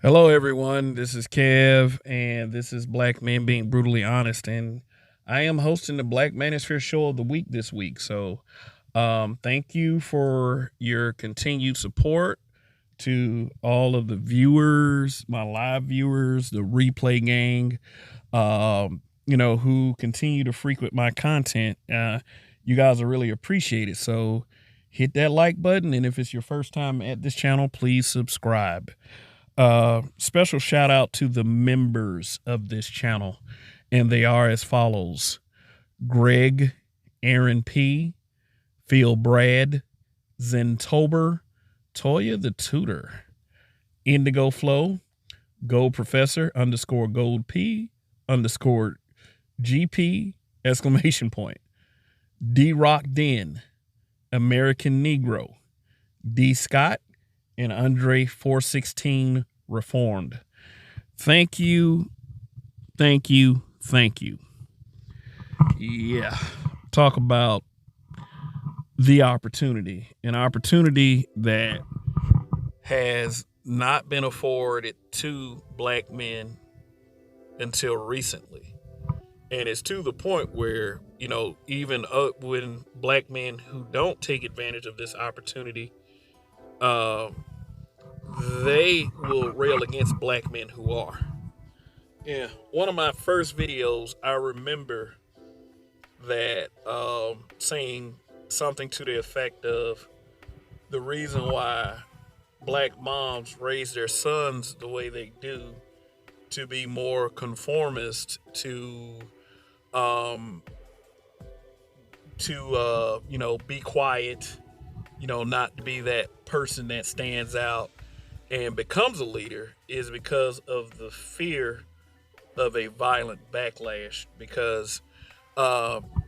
Hello, everyone. This is Kev, and this is Black Men Being Brutally Honest. And I am hosting the Black Manosphere Show of the Week this week. So, thank you for your continued support to all of the viewers, my live viewers, the replay gang, who continue to frequent my content. You guys are really appreciated. So, hit that like button. And if it's your first time at this channel, please subscribe. Special shout out to the members of this channel, and they are as follows: Greg, Aaron P, Phil Brad, Zentober, Toya the Tutor, Indigo Flow, Gold Professor _ Gold P _ GP exclamation point, D Rock Den, American Negro, D Scott, and Andre 416 Reformed. Thank you. Thank you. Thank you. Yeah. Talk about the opportunity. An opportunity that has not been afforded to black men until recently. And it's to the point where, even when black men who don't take advantage of this opportunity, they will rail against black men who are. Yeah, one of my first videos, I remember that saying something to the effect of the reason why black moms raise their sons the way they do to be more conformist to be quiet, not to be that person that stands out and becomes a leader is because of the fear of a violent backlash. Because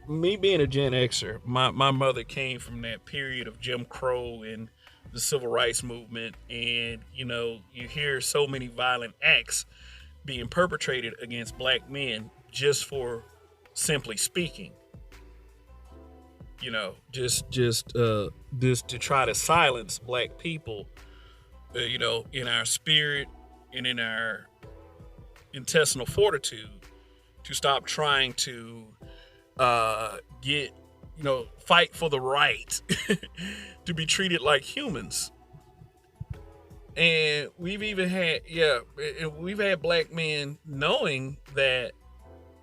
me being a Gen Xer, my mother came from that period of Jim Crow and the civil rights movement, and you hear so many violent acts being perpetrated against black men just for simply speaking. Just to try to silence black people, in our spirit and in our intestinal fortitude, to stop trying to fight for the right to be treated like humans. And we've had black men knowing that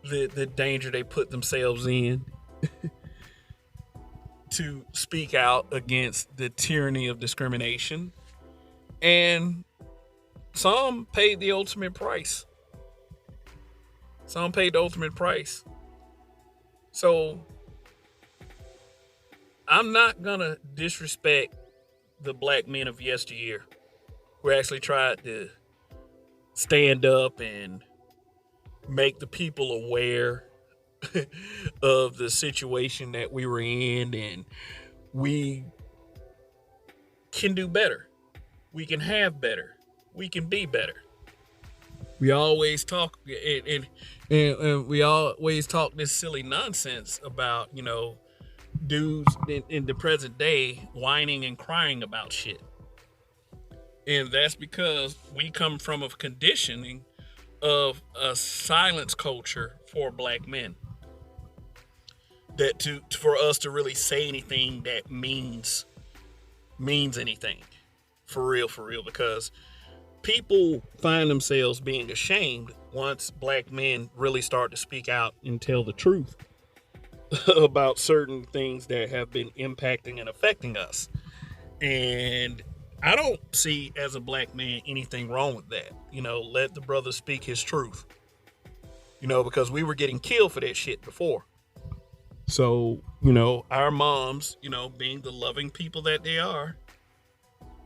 the danger they put themselves in to speak out against the tyranny of discrimination. And some paid the ultimate price. So I'm not gonna disrespect the black men of yesteryear who actually tried to stand up and make the people aware of the situation that we were in, and we can do better. We can have better. We can be better. We always talk and we always talk this silly nonsense about, dudes in the present day whining and crying about shit. And that's because we come from a conditioning of a silence culture for black men. That for us to really say anything that means anything. For real, because people find themselves being ashamed once black men really start to speak out and tell the truth about certain things that have been impacting and affecting us. And I don't see, as a black man, anything wrong with that. Let the brother speak his truth. Because we were getting killed for that shit before. So, our moms, being the loving people that they are,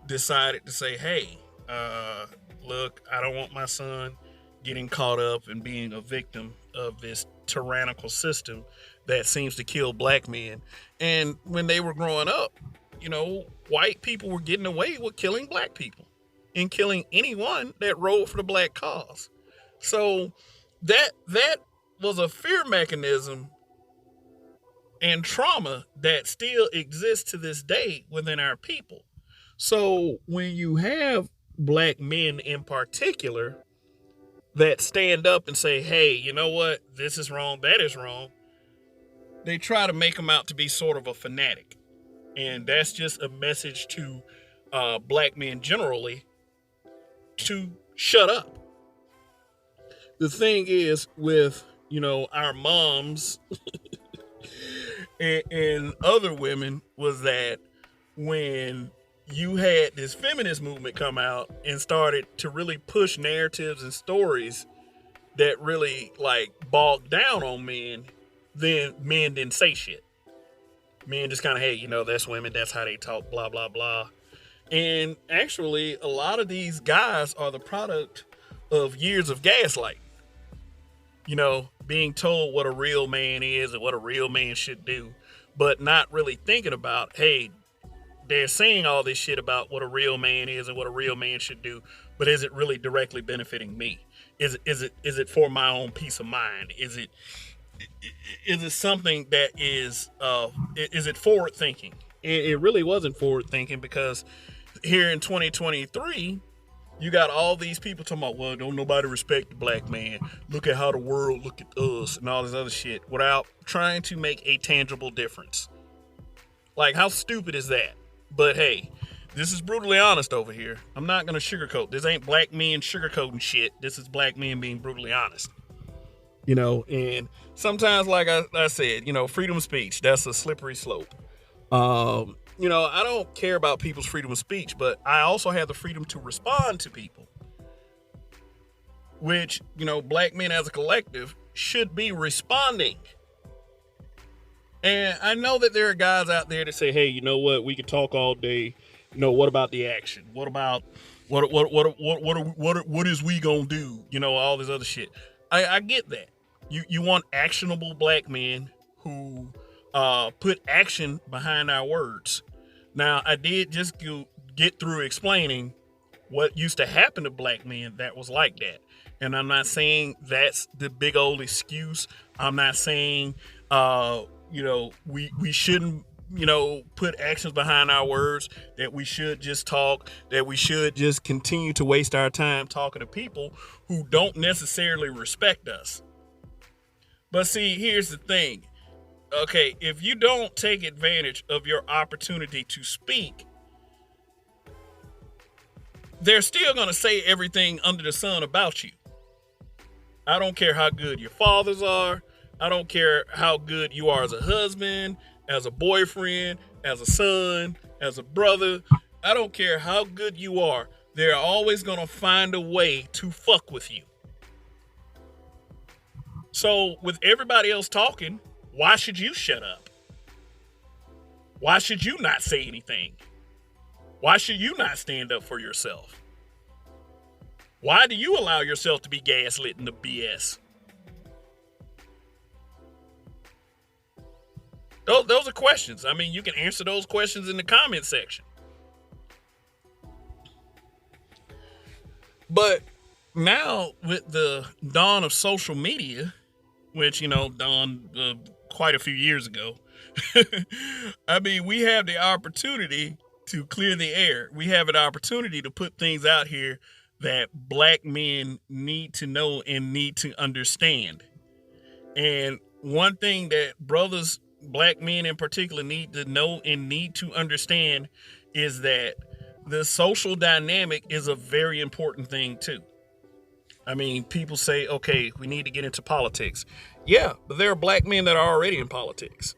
decided to say, hey, look, I don't want my son getting caught up and being a victim of this tyrannical system that seems to kill black men. And when they were growing up, white people were getting away with killing black people and killing anyone that rode for the black cause. So that was a fear mechanism and trauma that still exists to this day within our people. So when you have black men in particular that stand up and say, hey, you know what? This is wrong. That is wrong. They try to make them out to be sort of a fanatic. And that's just a message to black men generally to shut up. The thing is with, our moms and other women was that when you had this feminist movement come out and started to really push narratives and stories that really like bogged down on men, then men didn't say shit. Men just kind of, hey, that's women, that's how they talk, blah, blah, blah. And actually, a lot of these guys are the product of years of gaslighting. Being told what a real man is and what a real man should do, but not really thinking about, hey, they're saying all this shit about what a real man is and what a real man should do, but is it really directly benefiting me? Is it for my own peace of mind? Is it something that is it forward thinking? It really wasn't forward thinking, because here in 2023, you got all these people talking about, well, don't nobody respect the black man. Look at how the world look at us and all this other shit, without trying to make a tangible difference. Like, how stupid is that? But hey, this is brutally honest over here. I'm not going to sugarcoat. This ain't black men sugarcoating shit. This is black men being brutally honest. And sometimes, like I said, freedom of speech, that's a slippery slope. I don't care about people's freedom of speech, but I also have the freedom to respond to people, which, black men as a collective should be responding. And I know that there are guys out there that say, hey, you know what? We can talk all day. What about the action? What about what is we gonna do? All this other shit. I get that. You want actionable black men who put action behind our words. Now, I did just get through explaining what used to happen to black men that was like that. And I'm not saying that's the big old excuse. I'm not saying, we shouldn't, put actions behind our words, that we should just talk, that we should just continue to waste our time talking to people who don't necessarily respect us. But see, here's the thing. Okay, if you don't take advantage of your opportunity to speak, they're still going to say everything under the sun about you. I don't care how good your fathers are. I don't care how good you are as a husband, as a boyfriend, as a son, as a brother. I don't care how good you are. They're always going to find a way to fuck with you. So with everybody else talking, why should you shut up? Why should you not say anything? Why should you not stand up for yourself? Why do you allow yourself to be gaslit in the BS? Those are questions. I mean, you can answer those questions in the comment section. But now, with the dawn of social media, which, dawned quite a few years ago, I mean, we have the opportunity to clear the air. We have an opportunity to put things out here that black men need to know and need to understand. And one thing that brothers, black men in particular, need to know and need to understand is that the social dynamic is a very important thing too. I mean, people say, okay, we need to get into politics. Yeah, but there are black men that are already in politics.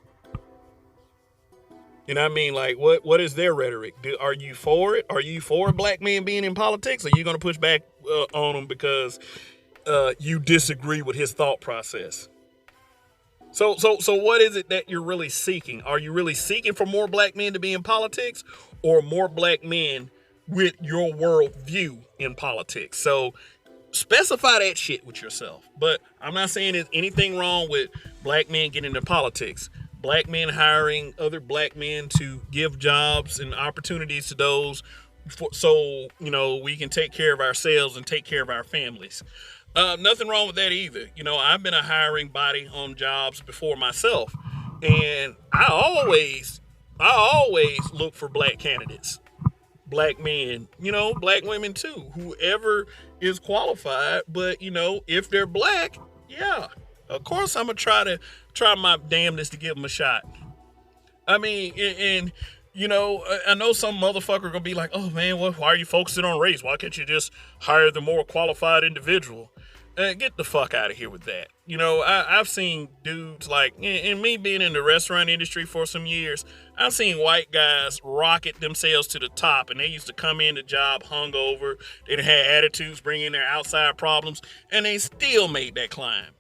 And I mean, like, what is their rhetoric? Are you for it? Are you for black men being in politics? Or are you going to push back on them because you disagree with his thought process? So what is it that you're really seeking? Are you really seeking for more black men to be in politics, or more black men with your worldview in politics? So specify that shit with yourself. But I'm not saying there's anything wrong with black men getting into politics. Black men hiring other black men to give jobs and opportunities to those, so we can take care of ourselves and take care of our families. Nothing wrong with that either. I've been a hiring body on jobs before myself, and I always look for black candidates. black men, black women too, whoever is qualified. But if they're black, yeah, of course I'm gonna try my damnedest to give them a shot. I mean, and I know some motherfucker gonna be like, "Oh man, why are you focusing on race? Why can't you just hire the more qualified individual?" Get the fuck out of here with that. I've seen dudes like, and me being in the restaurant industry for some years, I've seen white guys rocket themselves to the top, and they used to come in the job hungover. They had attitudes, bring in their outside problems, and they still made that climb.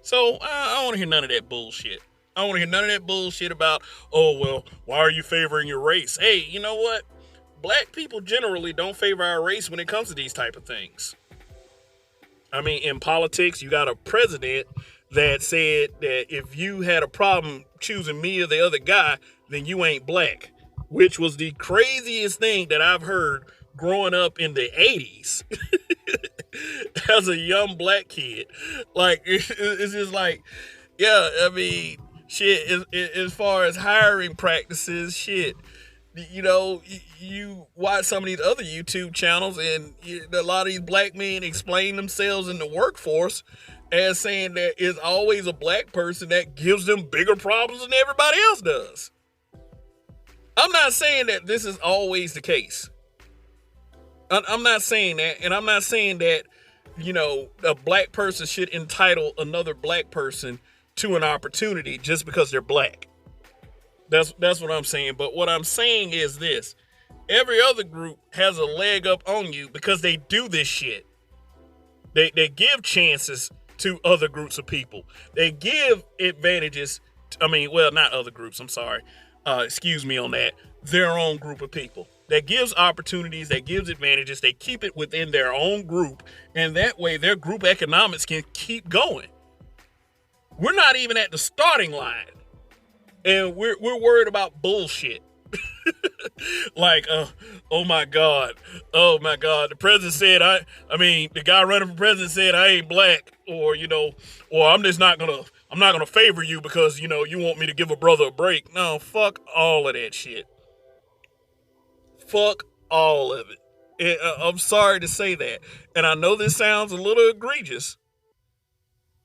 So I don't want to hear none of that bullshit. I don't want to hear none of that bullshit about, oh, well, why are you favoring your race? Hey, you know what? Black people generally don't favor our race when it comes to these type of things. I mean, in politics, you got a president that said that if you had a problem choosing me or the other guy, then you ain't black, which was the craziest thing that I've heard growing up in the 80s as a young black kid. Like, it's just like, yeah, I mean, shit, as far as hiring practices, shit, you watch some of these other YouTube channels, and a lot of these black men explain themselves in the workforce as saying that it's always a black person that gives them bigger problems than everybody else does. I'm not saying that this is always the case. I'm not saying that, and I'm not saying that, a black person should entitle another black person to an opportunity just because they're black. That's what I'm saying. But what I'm saying is this. Every other group has a leg up on you because they do this shit. They give chances to other groups of people. They give advantages. Not other groups. I'm sorry. Excuse me on that. Their own group of people. That gives opportunities. That gives advantages. They keep it within their own group. And that way their group economics can keep going. We're not even at the starting line. And we're worried about bullshit. Like, oh my God. The president said, the guy running for president said I ain't black, or I'm not gonna favor you because, you want me to give a brother a break. No, fuck all of that shit. Fuck all of it. I'm sorry to say that. And I know this sounds a little egregious,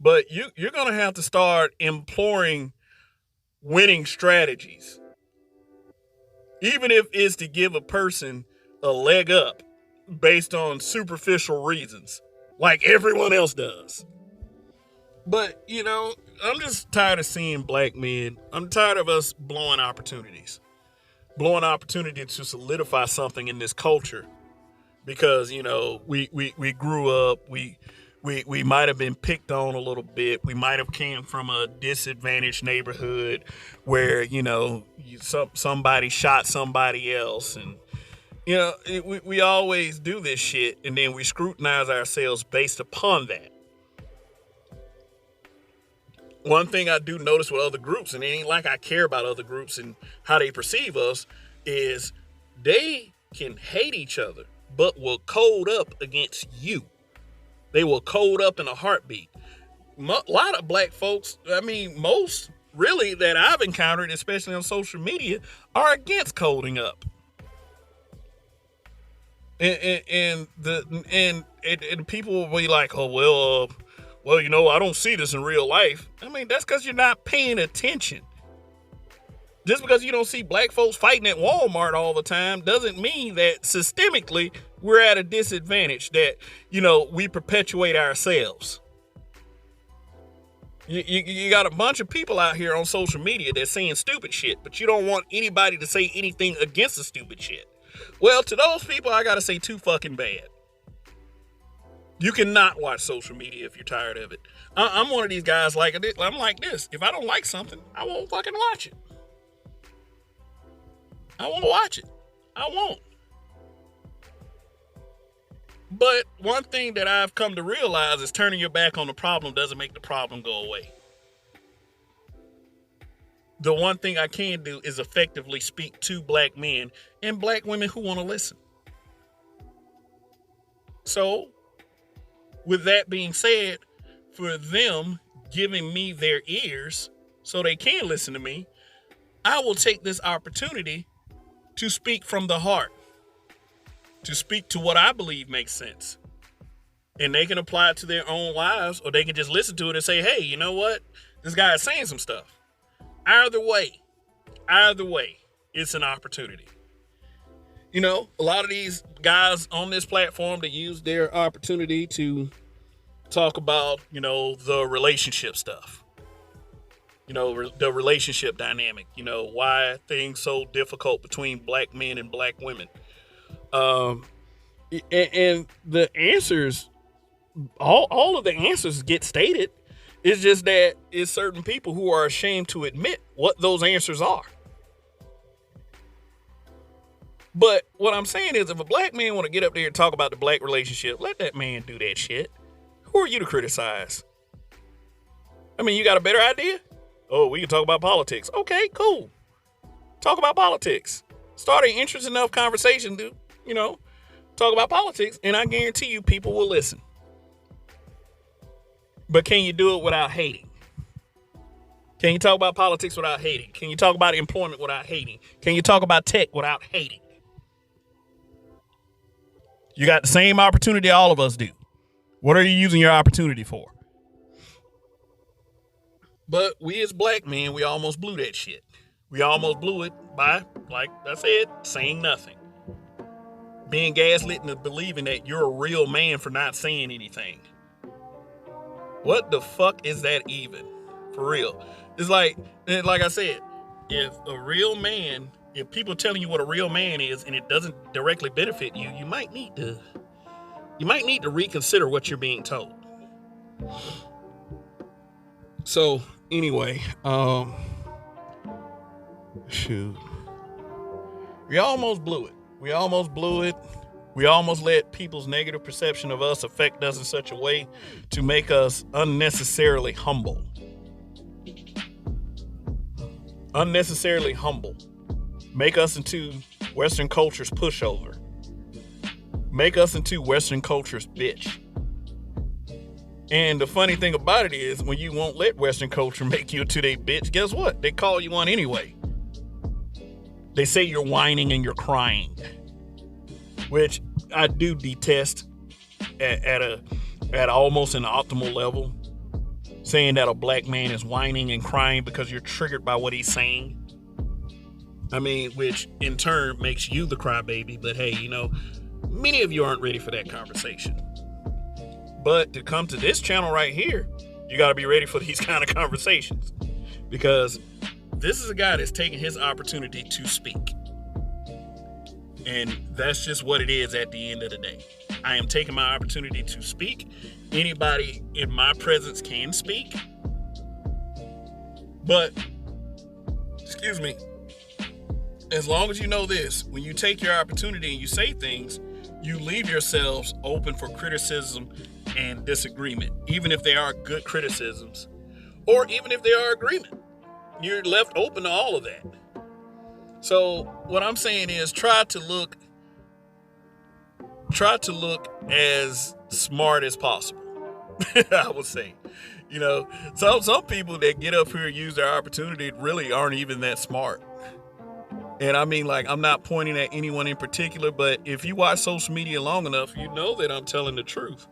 but you're going to have to start employing winning strategies. Even if it's to give a person a leg up based on superficial reasons, like everyone else does. But, I'm just tired of seeing black men. I'm tired of us blowing opportunities to solidify something in this culture. Because, we grew up, we might have been picked on a little bit. We might have came from a disadvantaged neighborhood where, somebody shot somebody else. And, we always do this shit. And then we scrutinize ourselves based upon that. One thing I do notice with other groups, and it ain't like I care about other groups and how they perceive us, is they can hate each other, but will code up against you. They will code up in a heartbeat. A lot of black folks, most really that I've encountered, especially on social media, are against coding up. And people will be like, oh, well, I don't see this in real life. That's because you're not paying attention. Just because you don't see black folks fighting at Walmart all the time doesn't mean that systemically we're at a disadvantage, that, we perpetuate ourselves. You got a bunch of people out here on social media that's saying stupid shit, but you don't want anybody to say anything against the stupid shit. Well, to those people, I gotta say too fucking bad. You cannot watch social media if you're tired of it. I'm one of these guys I'm like this. If I don't like something, I won't fucking watch it. I won't watch it. I won't. But one thing that I've come to realize is turning your back on the problem doesn't make the problem go away. The one thing I can do is effectively speak to black men and black women who want to listen. So, with that being said, for them giving me their ears so they can listen to me, I will take this opportunity to speak from the heart. to speak to what I believe makes sense. And they can apply it to their own lives, or they can just listen to it and say, hey, you know what? This guy is saying some stuff. Either way, it's an opportunity. You know, a lot of these guys on this platform, they use their opportunity to talk about, you know, the relationship stuff. You know, the relationship dynamic, you know, why things so difficult between black men and black women. And the answers, all of the answers get stated. It's just that it's certain people who are ashamed to admit what those answers are. But what I'm saying is, if a black man want to get up there and talk about the black relationship, let that man do that shit. Who are you to criticize? I mean, you got a better idea? Oh, we can talk about politics. Okay, cool. Talk about politics. Start an interesting enough conversation to, you know, talk about politics, and I guarantee you people will listen. But can you do it without hating? Can you talk about politics without hating? Can you talk about employment without hating? Can you talk about tech without hating? You got the same opportunity all of us do. What are you using your opportunity for? But we as black men, we almost blew that shit. We almost blew it by, like I said, saying nothing. Being gaslit into believing that you're a real man for not saying anything. What the fuck is that even? For real. It's like I said, if a real man, if people are telling you what a real man is and it doesn't directly benefit you, you might need to reconsider what you're being told. So anyway, shoot. We almost blew it. We almost let people's negative perception of us affect us in such a way to make us unnecessarily humble. Make us into Western culture's pushover. Make us into Western culture's bitch. And the funny thing about it is, when you won't let Western culture make you into their bitch, guess what? They call you one anyway. They say you're whining and you're crying, which I do detest at almost an optimal level. Saying that a black man is whining and crying because you're triggered by what he's saying. I mean, which in turn makes you the crybaby. But hey, you know, many of you aren't ready for that conversation. But to come to this channel right here, you got to be ready for these kind of conversations. Because this is a guy that's taking his opportunity to speak. And that's just what it is at the end of the day. I am taking my opportunity to speak. Anybody in my presence can speak. But, excuse me, as long as you know this, when you take your opportunity and you say things, you leave yourselves open for criticism and disagreement, even if they are good criticisms, or even if they are agreement. You're left open to all of that. So what I'm saying is try to look as smart as possible. I would say, you know, some people that get up here and use their opportunity really aren't even that smart. And I mean, like, I'm not pointing at anyone in particular, but if you watch social media long enough, you know that I'm telling the truth.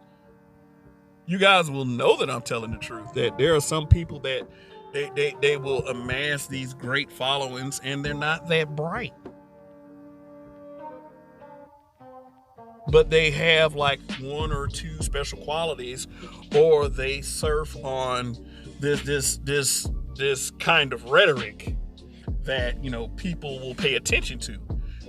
You guys will know that I'm telling the truth, that there are some people that they will amass these great followings and they're not that bright. But they have like one or two special qualities, or they surf on this kind of rhetoric that, you know, people will pay attention to.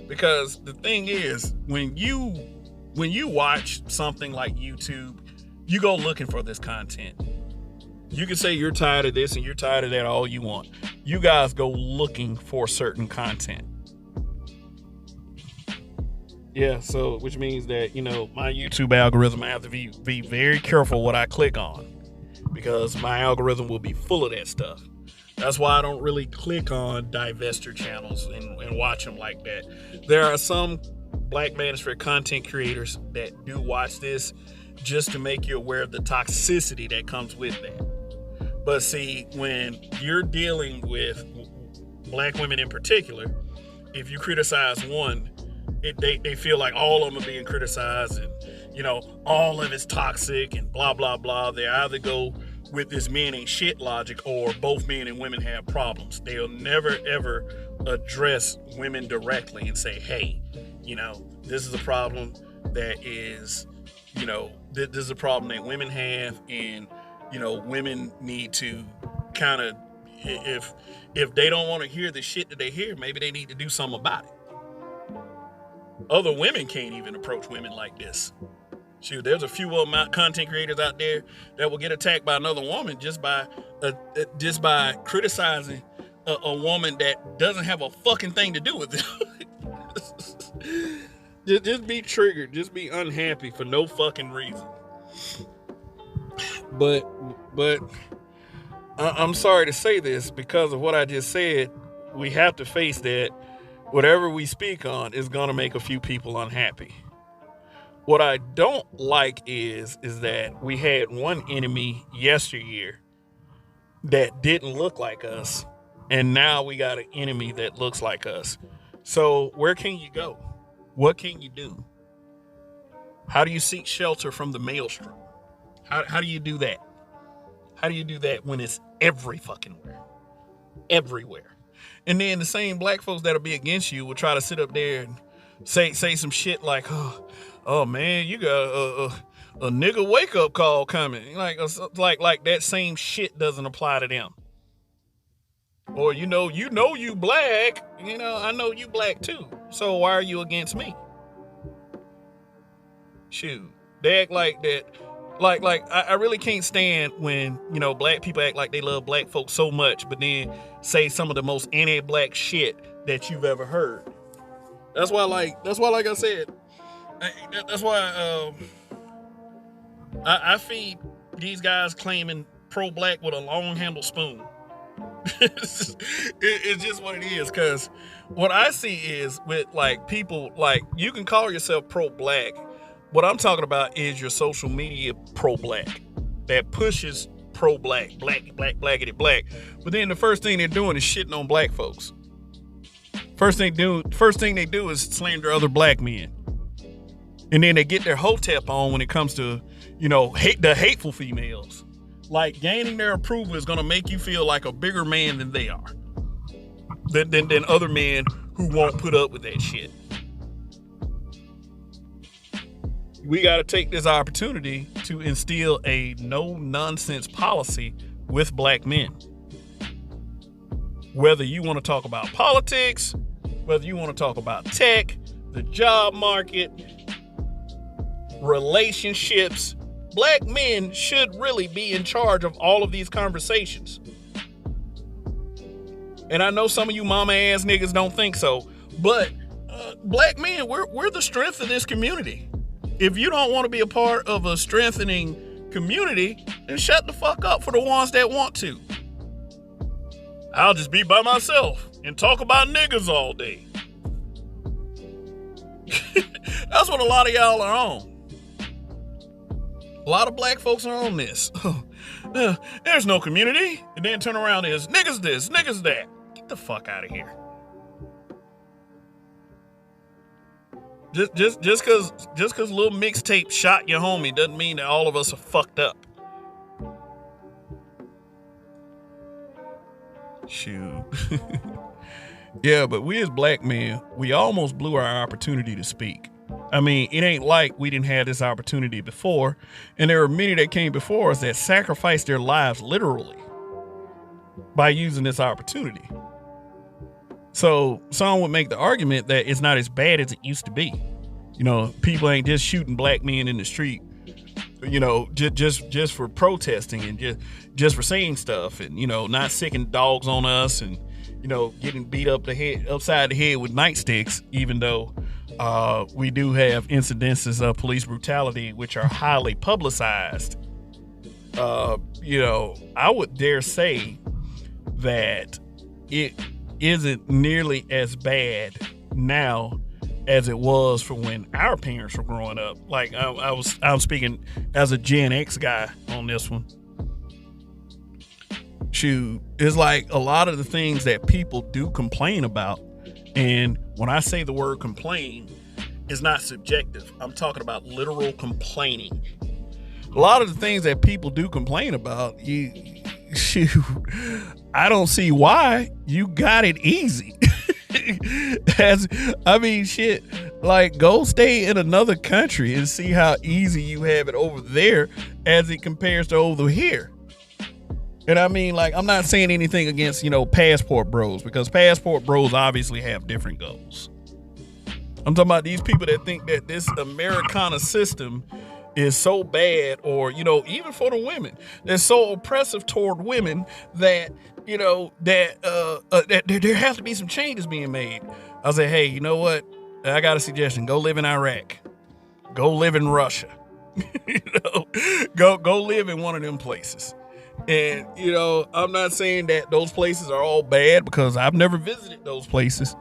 Because the thing is, when you watch something like YouTube, you go looking for this content. You can say you're tired of this and you're tired of that all you want. You guys go looking for certain content. Yeah, so which means that, you know, my YouTube algorithm, I have to be very careful what I click on, because my algorithm will be full of that stuff. That's why I don't really click on divester channels and watch them like that. There are some Black Manosphere content creators that do watch this just to make you aware of the toxicity that comes with that. But see, when you're dealing with black women in particular, if you criticize one, they feel like all of them are being criticized, and all of it's toxic and blah blah blah. They either go with this men ain't shit logic, or both men and women have problems. They'll never ever address women directly and say, hey, this is a problem that is, this is a problem that women have, and women need to kind of, if they don't want to hear the shit that they hear, maybe they need to do something about it. Other women can't even approach women like this. Shoot, there's a few content creators out there that will get attacked by another woman just by criticizing a woman that doesn't have a fucking thing to do with it. just be triggered, just be unhappy for no fucking reason. But I'm sorry to say this, because of what I just said, we have to face that whatever we speak on is going to make a few people unhappy. What I don't like is that we had one enemy yesteryear that didn't look like us, and now we got an enemy that looks like us. So where can you go? What can you do? How do you seek shelter from the maelstrom? How do you do that? How do you do that when it's every fucking where? Everywhere. And then the same black folks that'll be against you will try to sit up there and say some shit like, oh man, you got a nigga wake up call coming. Like that same shit doesn't apply to them. Or you black, I know you black too. So why are you against me? Shoot, they act like that. Like I really can't stand when, black people act like they love black folks so much, but then say some of the most anti-black shit that you've ever heard. That's why, like I said, that's why I feed these guys claiming pro-black with a long-handled spoon. It's just what it is, because what I see is with people, you can call yourself pro-black. What I'm talking about is your social media pro-black that pushes pro-black, blackity black. But then the first thing they're doing is shitting on black folks. First thing they do is slander other black men. And then they get their hotep on when it comes to, the hateful females. Like, gaining their approval is going to make you feel like a bigger man than they are. Than other men who won't put up with that shit. We got to take this opportunity to instill a no-nonsense policy with black men. Whether you want to talk about politics, whether you want to talk about tech, the job market, relationships, black men should really be in charge of all of these conversations. And I know some of you mama ass niggas don't think so, but black men, we're the strength of this community. If you don't want to be a part of a strengthening community, then shut the fuck up for the ones that want to. I'll just be by myself and talk about niggas all day. That's what a lot of y'all are on. A lot of black folks are on this. There's no community. And then turn around and niggas this, niggas that. Get the fuck out of here. Just cause little mixtape shot your homie doesn't mean that all of us are fucked up. Shoot. Yeah, but we as black men, we almost blew our opportunity to speak. I mean, it ain't like we didn't have this opportunity before, and there were many that came before us that sacrificed their lives literally by using this opportunity. So some would make the argument that it's not as bad as it used to be. People ain't just shooting black men in the street, just for protesting and just for saying stuff, and not sicking dogs on us, and getting beat upside the head with nightsticks, even though we do have incidences of police brutality which are highly publicized. I would dare say that it isn't nearly as bad now as it was for when our parents were growing up. Like I'm speaking as a Gen X guy on this one. Shoot, it's like a lot of the things that people do complain about. And when I say the word complain, is not subjective. I'm talking about literal complaining. A lot of the things that people do complain about, shoot, I don't see why. You got it easy. Shit, like, go stay in another country and see how easy you have it over there as it compares to over here. And I mean, like, I'm not saying anything against, passport bros, because passport bros obviously have different goals. I'm talking about these people that think that this Americana system is so bad, or, even for the women, they're so oppressive toward women that, that there has to be some changes being made. I'll say, hey, you know what? I got a suggestion. Go live in Iraq. Go live in Russia. Go live in one of them places. And, I'm not saying that those places are all bad, because I've never visited those places.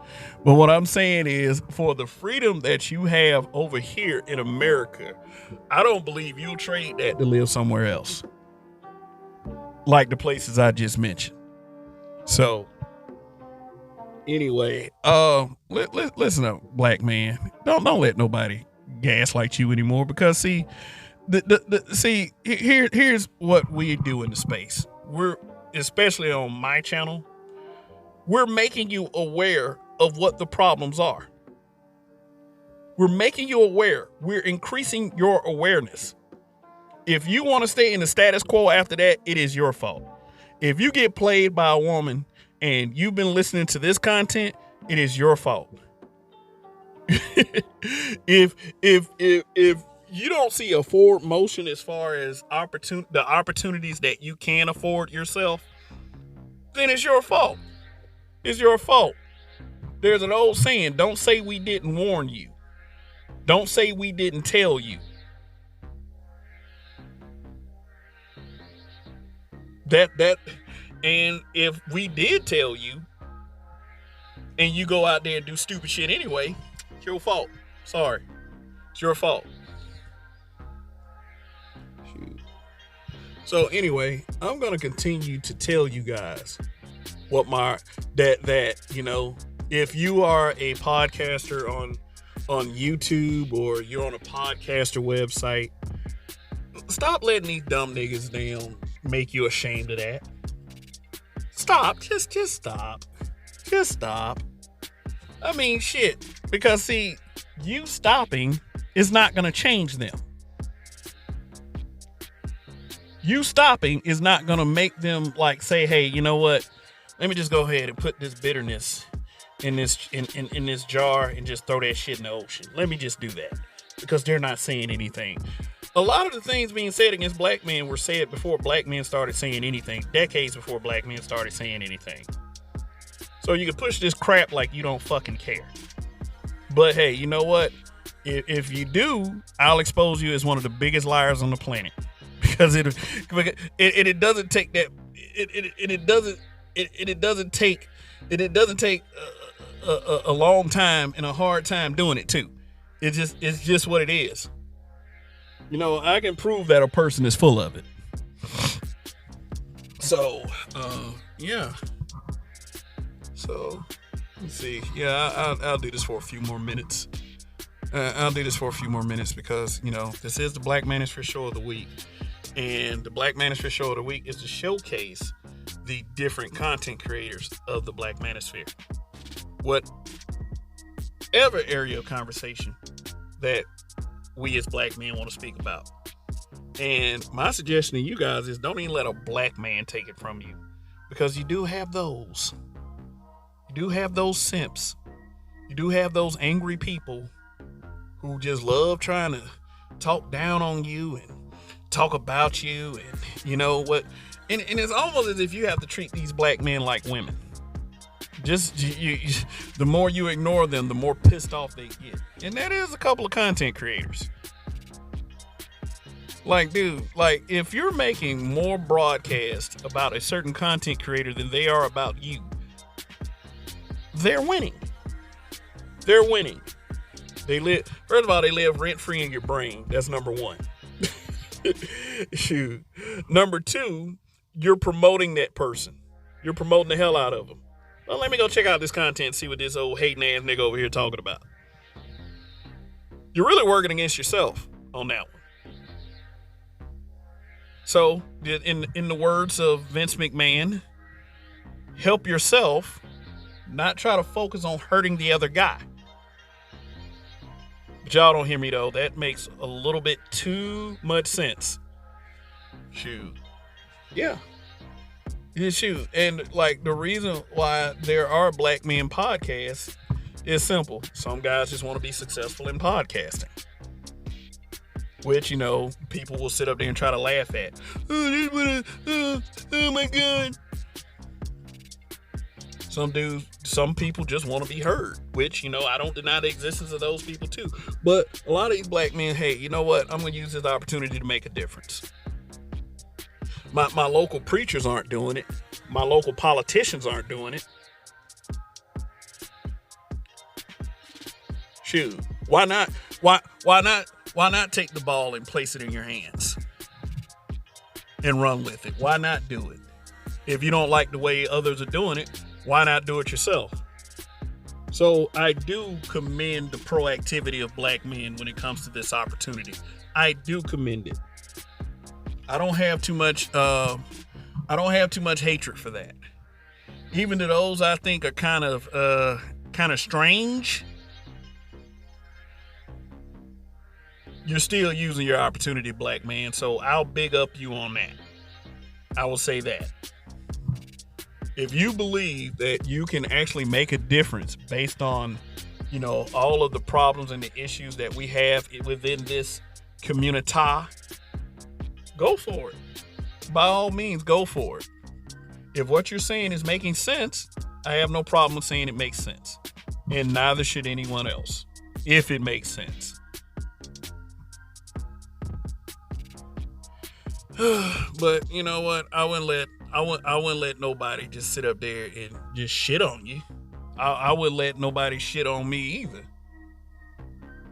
But what I'm saying is, for the freedom that you have over here in America, I don't believe you'll trade that to live somewhere else, like the places I just mentioned. So anyway, listen up, black man. Don't let nobody gaslight you anymore, because see, here's what we do in the space. We're, especially on my channel, we're making you aware of what the problems are. We're making you aware. We're increasing your awareness. If you want to stay in the status quo after that, it is your fault. If you get played by a woman and you've been listening to this content, it is your fault. If you don't see a forward motion as far as the opportunities that you can afford yourself, then it's your fault. It's your fault. There's an old saying, don't say we didn't warn you. Don't say we didn't tell you. And if we did tell you, and you go out there and do stupid shit anyway, it's your fault. Sorry. It's your fault. Shoot. So anyway, I'm going to continue to tell you guys what if you are a podcaster on YouTube, or you're on a podcaster website, stop letting these dumb niggas down make you ashamed of that. Stop. Just stop. Just stop. I mean, shit. Because, see, you stopping is not going to change them. You stopping is not going to make them, like, say, hey, you know what? Let me just go ahead and put this bitterness in this jar and just throw that shit in the ocean. Let me just do that. Because they're not saying anything. A lot of the things being said against black men were said before black men started saying anything. Decades before black men started saying anything. So you can push this crap like you don't fucking care. But hey, you know what? If you do, I'll expose you as one of the biggest liars on the planet. Because it doesn't take that. It doesn't take a long time and a hard time doing it too. It's just what it is. I can prove that a person is full of it. So, yeah. So, let's see. Yeah, I'll do this for a few more minutes. Because, this is the Black Manosphere Show of the Week. And the Black Manosphere Show of the Week is to showcase the different content creators of the Black Manosphere. Whatever area of conversation that we as black men want to speak about. And my suggestion to you guys is, don't even let a black man take it from you, because you do have those. You do have those simps. You do have those angry people who just love trying to talk down on you and talk about you, and you know what? And it's almost as if you have to treat these black men like women. The more you ignore them, the more pissed off they get. And that is a couple of content creators. Like, dude, if you're making more broadcasts about a certain content creator than they are about you, they're winning. They're winning. First of all, they live rent-free in your brain. That's number one. Shoot. Number two, you're promoting that person. You're promoting the hell out of them. Well, let me go check out this content and see what this old hating ass nigga over here talking about. You're really working against yourself on that one. So, in the words of Vince McMahon, help yourself, not try to focus on hurting the other guy. But y'all don't hear me though. That makes a little bit too much sense. Shoot. Yeah. Shoot. And like the reason why there are Black Men podcasts is simple. Some guys just want to be successful in podcasting. Which, you know, people will sit up there and try to laugh at. Oh my God. Some people just want to be heard, which, you know, I don't deny the existence of those people too. But a lot of these black men, hey, you know what? I'm going to use this opportunity to make a difference. My local preachers aren't doing it. My local politicians aren't doing it. Shoot. Why not? Why not take the ball and place it in your hands and run with it? Why not do it? If you don't like the way others are doing it, why not do it yourself? So I do commend the proactivity of black men when it comes to this opportunity. I do commend it. I don't have too much hatred for that. Even to those I think are kind of strange, you're still using your opportunity, black man. So I'll big up you on that. I will say that. If you believe that you can actually make a difference based on, you know, all of the problems and the issues that we have within this community, go for it. By all means, go for it. If what you're saying is making sense, I have no problem with saying it makes sense. And neither should anyone else, if it makes sense. But you know what? I wouldn't let nobody just sit up there and just shit on you. I wouldn't let nobody shit on me either.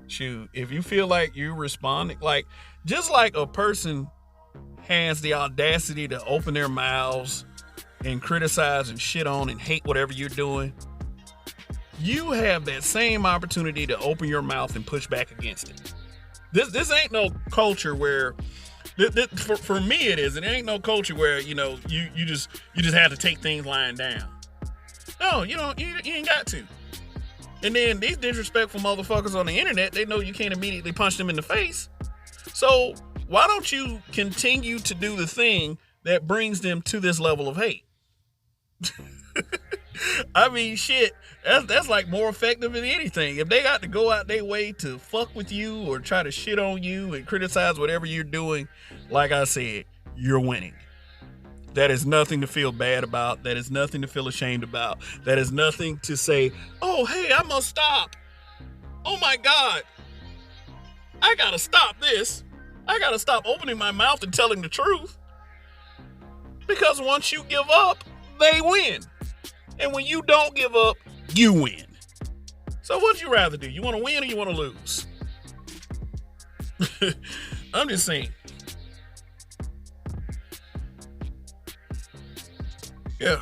Shoot, if you feel like you responding, like just like a person has the audacity to open their mouths and criticize and shit on and hate whatever you're doing, you have that same opportunity to open your mouth and push back against it. This ain't no culture where. For me it is. It ain't no culture where, you know, you just have to take things lying down. No, you ain't got to. And then these disrespectful motherfuckers on the internet, they know you can't immediately punch them in the face. So why don't you continue to do the thing that brings them to this level of hate? I mean, shit, that's like more effective than anything. If they got to go out their way to fuck with you or try to shit on you and criticize whatever you're doing, like I said, you're winning. That is nothing to feel bad about. That is nothing to feel ashamed about. That is nothing to say, oh, hey, I must stop. Oh my God. I gotta stop this. I gotta stop opening my mouth and telling the truth. Because once you give up, they win. And when you don't give up, you win. So what'd you rather do? You want to win or you want to lose? I'm just saying. Yeah.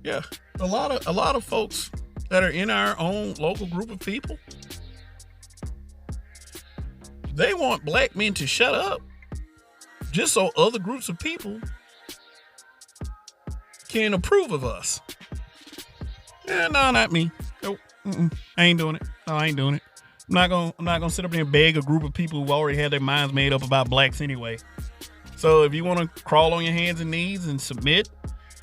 Yeah. A lot of folks that are in our own local group of people, they want black men to shut up. Just so other groups of people can approve of us. Yeah, no, not me. Nope. I ain't doing it. No, I ain't doing it. I'm not gonna sit up there and beg a group of people who already had their minds made up about blacks anyway. So if you want to crawl on your hands and knees and submit,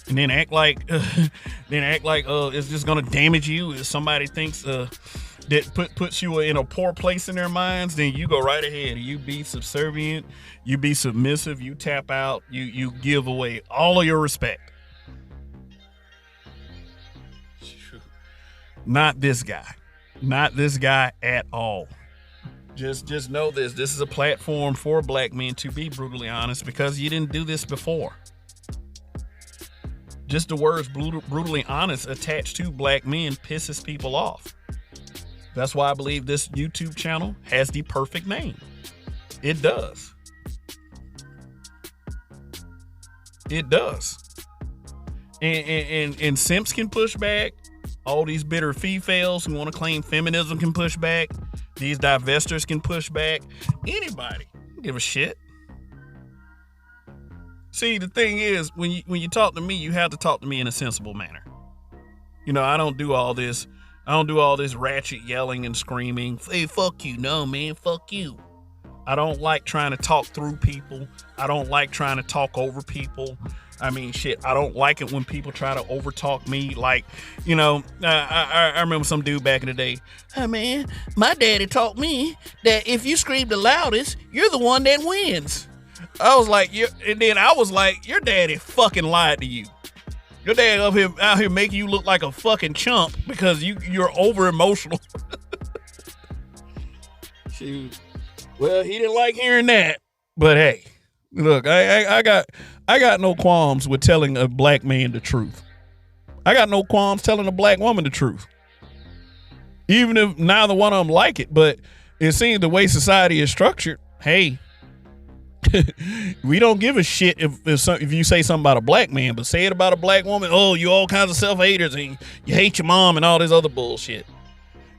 and then act like it's just gonna damage you if somebody thinks that puts you in a poor place in their minds, then you go right ahead. You be subservient, you be submissive, you tap out, you give away all of your respect. Not this guy at all. Just know this is a platform for black men to be brutally honest, because you didn't do this before. Just the words brutally honest attached to black men pisses people off. That's why I believe this YouTube channel has the perfect name. It does. It does. And simps can push back. All these bitter females who want to claim feminism can push back. These divestors can push back. Anybody don't give a shit. See, the thing is, when you talk to me, you have to talk to me in a sensible manner. You know, I don't do all this ratchet yelling and screaming. Hey, fuck you. No, man, fuck you. I don't like trying to talk through people. I don't like trying to talk over people. I mean, shit, I don't like it when people try to overtalk me. Like, you know, I remember some dude back in the day. Hey, man, my daddy taught me that if you scream the loudest, you're the one that wins. I was like, and then I was like, your daddy fucking lied to you. Your dad out here making you look like a fucking chump because you're over emotional. Shoot. Well, he didn't like hearing that. But hey, look, I got no qualms with telling a black man the truth. I got no qualms telling a black woman the truth. Even if neither one of them like it, but it seems the way society is structured, hey, we don't give a shit if you say something about a black man, but say it about a black woman, oh, you all kinds of self-haters and you hate your mom and all this other bullshit.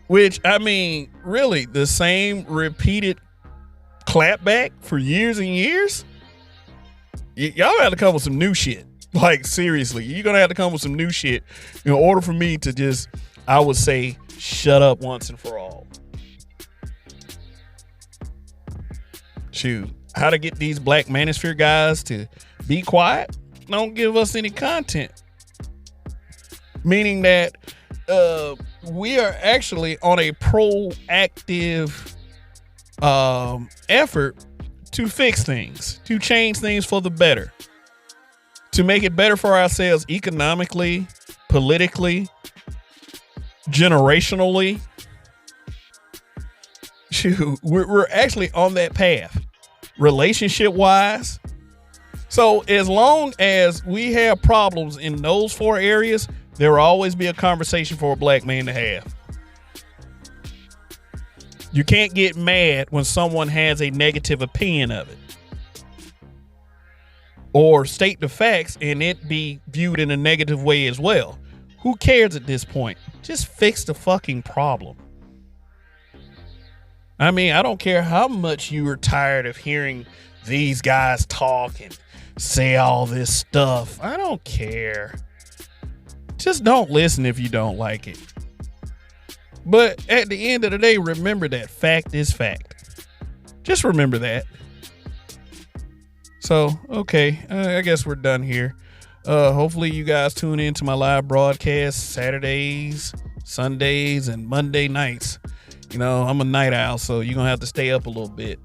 Which, I mean, really, the same repeated clapback for years and years? Y'all have to come with some new shit. Like, seriously, you're going to have to come with some new shit in order for me to just, I would say, shut up once and for all. Shoot. How to get these black manosphere guys to be quiet? Don't give us any content. Meaning that we are actually on a proactive effort to fix things, to change things for the better, to make it better for ourselves economically, politically, generationally. Shoot, we're actually on that path, relationship wise. So as long as we have problems in those 4 areas, there will always be a conversation for a black man to have. You can't get mad when someone has a negative opinion of it, or state the facts and it be viewed in a negative way as well. Who cares at this point? Just fix the fucking problem. I mean, I don't care how much you are tired of hearing these guys talk and say all this stuff. I don't care. Just don't listen if you don't like it. But at the end of the day, remember that fact is fact. Just remember that. So, okay, I guess we're done here. Hopefully you guys tune in to my live broadcast Saturdays, Sundays, and Monday nights. You know, I'm a night owl, so you're going to have to stay up a little bit.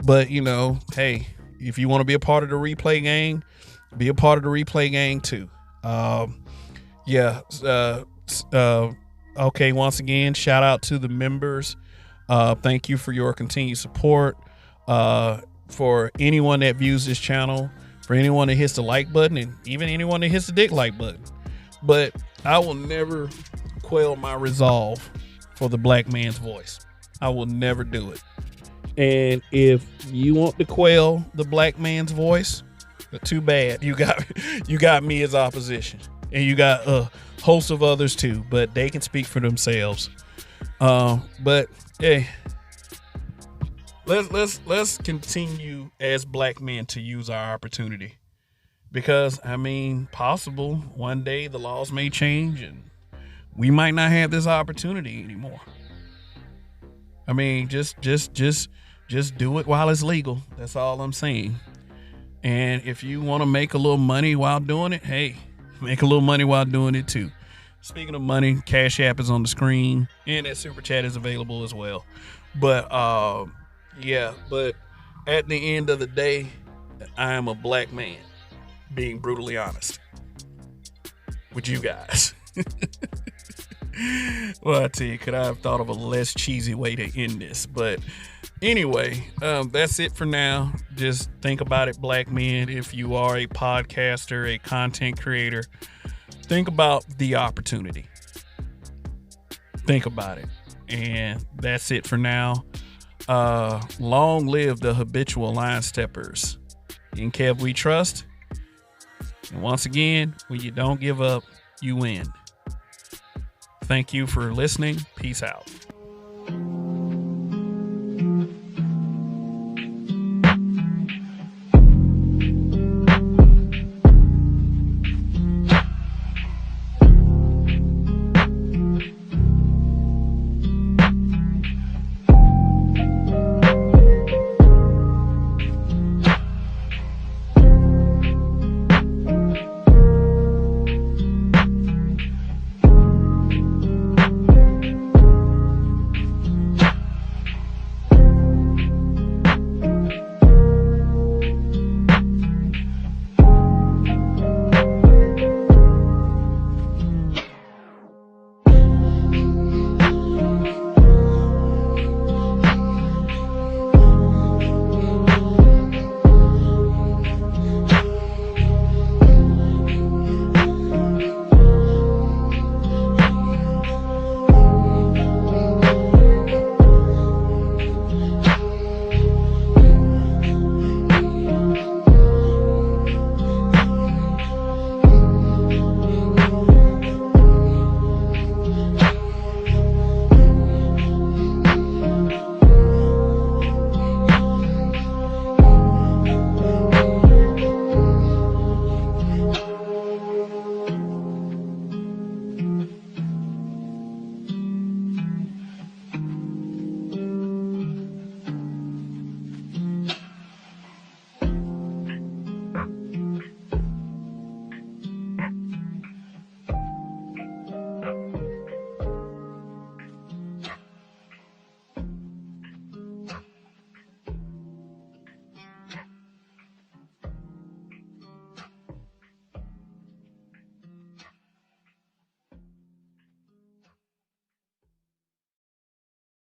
But, you know, hey, if you want to be a part of the replay gang, be a part of the replay gang too. Okay, once again, shout out to the members. Thank you for your continued support. For anyone that views this channel, for anyone that hits the like button, and even anyone that hits the dislike button. But I will never quell my resolve for the black man's voice. I will never do it. And if you want to quell the black man's voice, too bad. You got me as opposition, and you got a host of others too, but they can speak for themselves. But hey, let's continue as black men to use our opportunity, because I mean, possible one day the laws may change and we might not have this opportunity anymore. I mean, just do it while it's legal. That's all I'm saying. And if you want to make a little money while doing it, hey, make a little money while doing it too. Speaking of money, Cash App is on the screen, and that super chat is available as well. But yeah, but at the end of the day, I am a black man, being brutally honest with you guys. Well, I tell you, could I have thought of a less cheesy way to end this? But anyway, that's it for now. Just think about it, black men. If you are a podcaster, a content creator, think about the opportunity. Think about it. And that's it for now. Long live the habitual line steppers. In Kev we trust. And once again, when you don't give up, you win. Thank you for listening. Peace out.